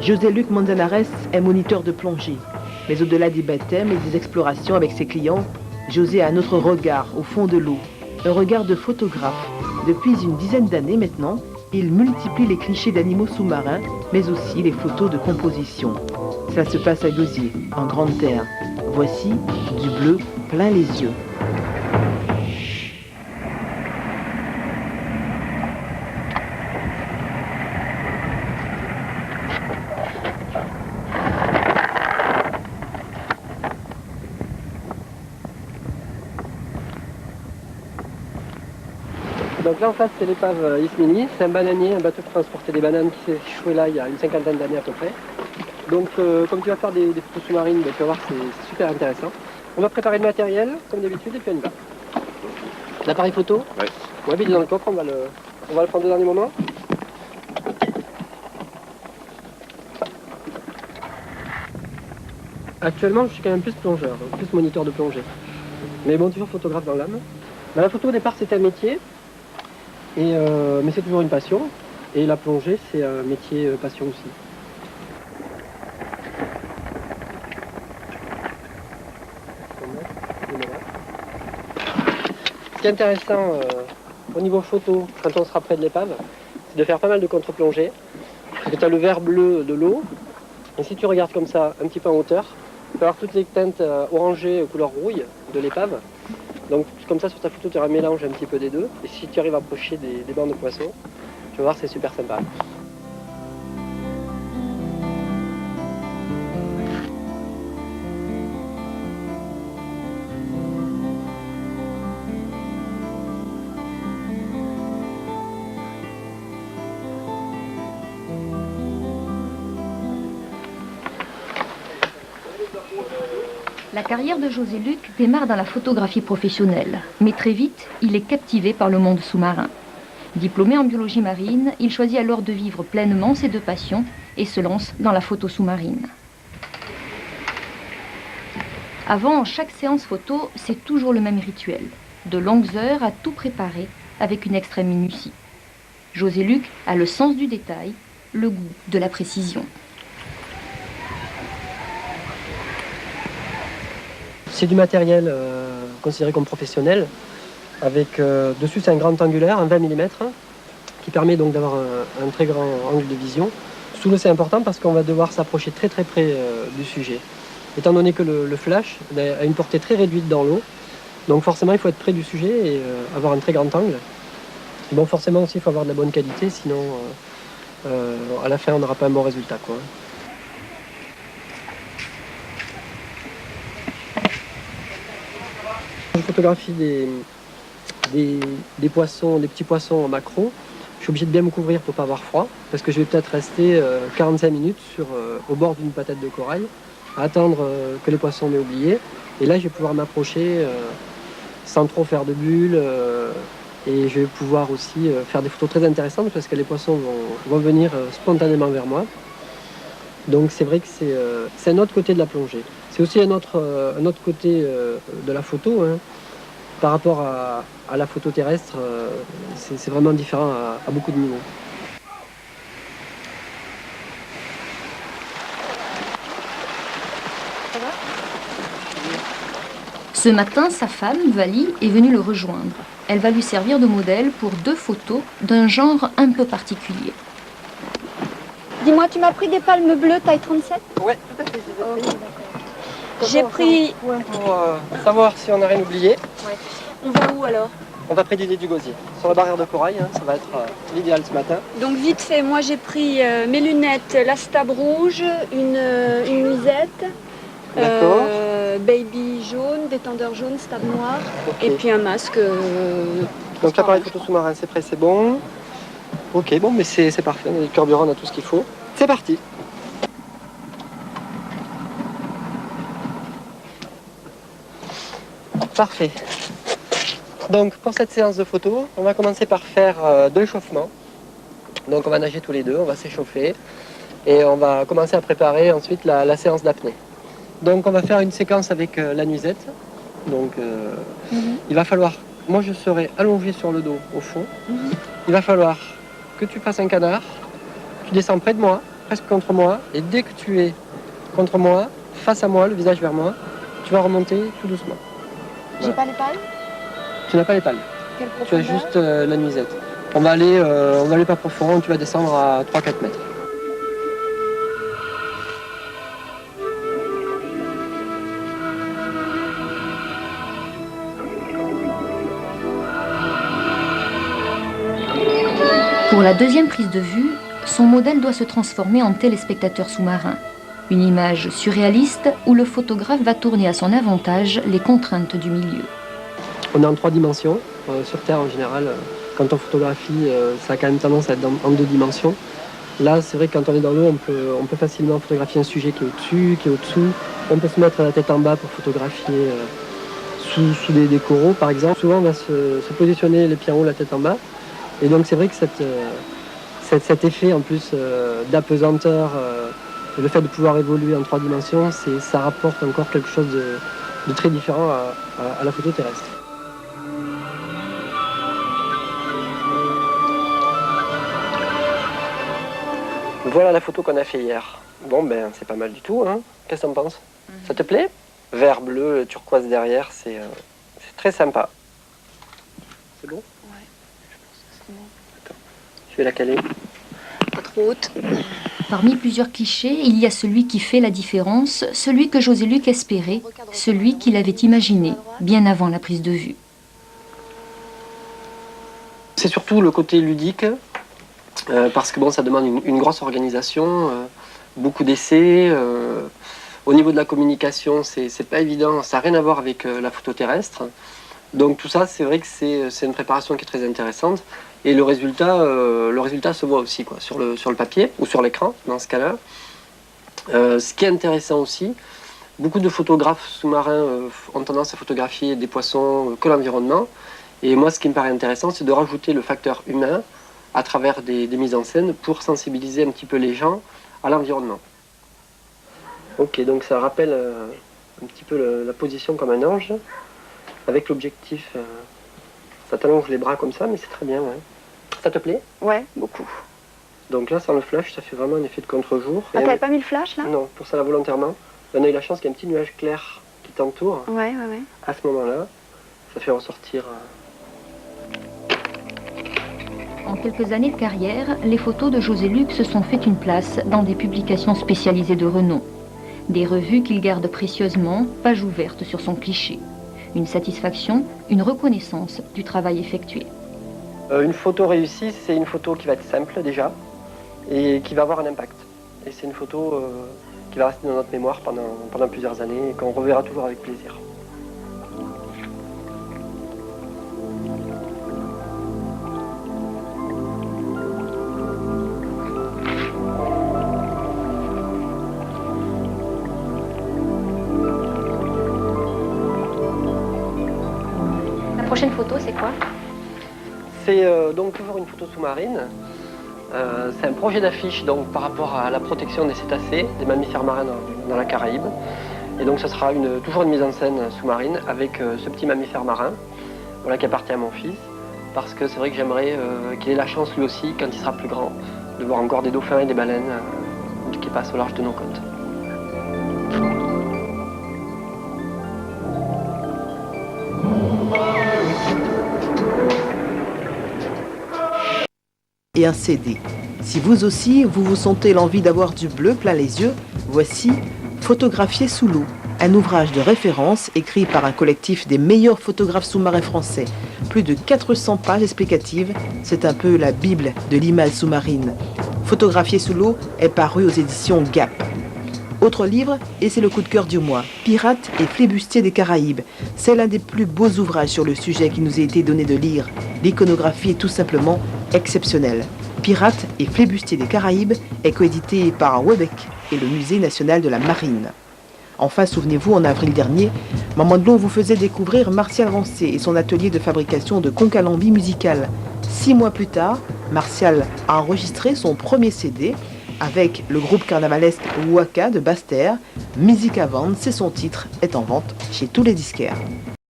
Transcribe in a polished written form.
José-Luc Manzanares est moniteur de plongée. Mais au-delà des baptêmes et des explorations avec ses clients, José a un autre regard au fond de l'eau, un regard de photographe. Depuis une dizaine d'années maintenant, il multiplie les clichés d'animaux sous-marins, mais aussi les photos de composition. Ça se passe à Gosier, en Grande Terre. Voici du bleu plein les yeux. Donc là en face c'est l'épave Ismini, c'est un bananier, un bateau qui transportait des bananes qui s'est échoué là il y a une cinquantaine d'années à peu près. Donc comme tu vas faire des photos sous-marines, tu vas voir c'est super intéressant. On va préparer le matériel comme d'habitude et puis on y va. L'appareil photo, ouais, il est dans le coffre, on va le prendre au dernier moment. Actuellement je suis quand même plus plongeur, plus moniteur de plongée. Mais bon, toujours photographe dans l'âme. La photo au départ c'était un métier. Mais c'est toujours une passion, et la plongée c'est un métier passion aussi. Ce qui est intéressant au niveau photo, quand on sera près de l'épave, c'est de faire pas mal de contre-plongée. Parce que tu as le vert bleu de l'eau, et si tu regardes comme ça, un petit peu en hauteur, tu peux avoir toutes les teintes orangées couleur rouille de l'épave. Donc comme ça sur ta photo tu auras un mélange un petit peu des deux. Et si tu arrives à approcher des bancs de poissons, tu vas voir c'est super sympa. La carrière de José-Luc démarre dans la photographie professionnelle, mais très vite, il est captivé par le monde sous-marin. Diplômé en biologie marine, il choisit alors de vivre pleinement ses deux passions et se lance dans la photo sous-marine. Avant chaque séance photo, c'est toujours le même rituel. De longues heures à tout préparer avec une extrême minutie. José-Luc a le sens du détail, le goût de la précision. C'est du matériel considéré comme professionnel. Avec dessus c'est un grand angulaire, un 20 mm, qui permet donc d'avoir un très grand angle de vision. Sous l'eau c'est important parce qu'on va devoir s'approcher très près du sujet. Étant donné que le flash a une portée très réduite dans l'eau, donc forcément il faut être près du sujet et avoir un très grand angle. Et bon, forcément aussi il faut avoir de la bonne qualité, sinon à la fin on n'aura pas un bon résultat, quoi. Je photographie des poissons, des petits poissons en macro. Je suis obligé de bien me couvrir pour ne pas avoir froid, parce que je vais peut-être rester 45 minutes au bord d'une patate de corail, à attendre que les poissons m'aient oublié. Et là, je vais pouvoir m'approcher sans trop faire de bulles. Et je vais pouvoir aussi faire des photos très intéressantes, parce que les poissons vont venir spontanément vers moi. Donc c'est vrai que c'est un autre côté de la plongée. C'est aussi un autre côté de la photo, hein. Par rapport à la photo terrestre, c'est vraiment différent à beaucoup de niveaux. Ce matin, sa femme, Vali, est venue le rejoindre. Elle va lui servir de modèle pour 2 photos d'un genre un peu particulier. Dis-moi, tu m'as pris des palmes bleues taille 37? Ouais, tout à fait. J'ai pris... Pour savoir si on n'a rien oublié. Ouais. On va où alors? On va près du Gosier, sur la barrière de corail, hein, ça va être l'idéal ce matin. Donc vite fait, moi j'ai pris mes lunettes, la stab rouge, une nuisette, baby jaune, détendeur jaune, stab noir, okay. Et puis un masque. Donc l'appareil photo sous-marin c'est prêt, c'est bon. Ok, bon mais c'est parfait, on a le carburant, on a tout ce qu'il faut. C'est parti. Parfait. Donc pour cette séance de photo, on va commencer par faire de l'échauffement. Donc on va nager tous les deux, on va s'échauffer et on va commencer à préparer ensuite la séance d'apnée. Donc on va faire une séquence avec la nuisette. Donc il va falloir, moi je serai allongé sur le dos au fond. Il va falloir que tu fasses un canard, tu descends près de moi presque contre moi, et dès que tu es contre moi, face à moi, le visage vers moi, tu vas remonter tout doucement. J'ai Voilà. pas les palmes? Tu n'as pas les palmes, Quelle tu as profondeur? juste la nuisette. On va aller pas profond, tu vas descendre à 3-4 mètres. Pour la deuxième prise de vue, son modèle doit se transformer en téléspectateur sous-marin. Une image surréaliste où le photographe va tourner à son avantage les contraintes du milieu. On est en 3 dimensions. Sur Terre, en général, quand on photographie, ça a quand même tendance à être en 2 dimensions. Là, c'est vrai que quand on est dans l'eau, on peut facilement photographier un sujet qui est au-dessus, qui est au-dessous. On peut se mettre la tête en bas pour photographier sous des coraux, par exemple. Souvent, on va se positionner les pieds en haut, la tête en bas. Et donc, c'est vrai que cet effet, en plus, d'apesanteur, le fait de pouvoir évoluer en 3 dimensions, ça rapporte encore quelque chose de très différent à la photo terrestre. Voilà la photo qu'on a fait hier. Bon, ben, c'est pas mal du tout, hein. Qu'est-ce que t'en penses? Ça te plaît? Vert, bleu, turquoise derrière, c'est très sympa. C'est bon? Ouais, je pense que c'est bon. Attends, je vais la caler. Pas trop haute. Parmi plusieurs clichés, il y a celui qui fait la différence, celui que José Luc espérait, celui qu'il avait imaginé bien avant la prise de vue. C'est surtout le côté ludique, parce que bon, ça demande une grosse organisation, beaucoup d'essais. Au niveau de la communication, c'est pas évident, ça n'a rien à voir avec la photo terrestre. Donc tout ça, c'est vrai que c'est une préparation qui est très intéressante. Et le résultat se voit aussi quoi, sur le papier ou sur l'écran, dans ce cas-là. Ce qui est intéressant aussi, beaucoup de photographes sous-marins ont tendance à photographier des poissons que l'environnement. Et moi, ce qui me paraît intéressant, c'est de rajouter le facteur humain à travers des mises en scène pour sensibiliser un petit peu les gens à l'environnement. Ok, donc ça rappelle un petit peu la position comme un ange. Avec l'objectif, ça t'allonge les bras comme ça, mais c'est très bien. Ouais. Ça te plaît? Ouais, beaucoup. Donc là, sans le flash, ça fait vraiment un effet de contre-jour. Ah, t'avais pas mis le flash là? Non, pour ça, là, volontairement. On a eu la chance qu'il y ait un petit nuage clair qui t'entoure. Ouais. À ce moment-là, ça fait ressortir... En quelques années de carrière, les photos de José Luc se sont fait une place dans des publications spécialisées de renom. Des revues qu'il garde précieusement, page ouverte sur son cliché. Une satisfaction, une reconnaissance du travail effectué. Une photo réussie, c'est une photo qui va être simple déjà et qui va avoir un impact. Et c'est une photo qui va rester dans notre mémoire pendant plusieurs années et qu'on reverra toujours avec plaisir. La prochaine photo, c'est quoi? C'est donc toujours une photo sous-marine. C'est un projet d'affiche donc par rapport à la protection des cétacés, des mammifères marins dans la Caraïbe. Et donc ce sera toujours une mise en scène sous-marine avec ce petit mammifère marin, voilà, qui appartient à mon fils. Parce que c'est vrai que j'aimerais qu'il ait la chance lui aussi, quand il sera plus grand, de voir encore des dauphins et des baleines qui passent au large de nos côtes. Et un CD. Si vous aussi, vous vous sentez l'envie d'avoir du bleu plein les yeux, voici Photographier sous l'eau, un ouvrage de référence écrit par un collectif des meilleurs photographes sous-marins français. Plus de 400 pages explicatives, c'est un peu la Bible de l'image sous-marine. Photographier sous l'eau est paru aux éditions Gap. Autre livre, et c'est le coup de cœur du mois, Pirates et flibustiers des Caraïbes. C'est l'un des plus beaux ouvrages sur le sujet qui nous a été donné de lire. L'iconographie est tout simplement exceptionnelle. Pirates et flibustiers des Caraïbes est coédité par Webec et le Musée national de la Marine. Enfin, souvenez-vous, en avril dernier, Maman de l'eau vous faisait découvrir Martial Rancé et son atelier de fabrication de concalambis musicales. 6 mois plus tard, Martial a enregistré son premier CD avec le groupe carnavalesque Waka de Basse-Terre. Musique à vendre, c'est son titre, est en vente chez tous les disquaires.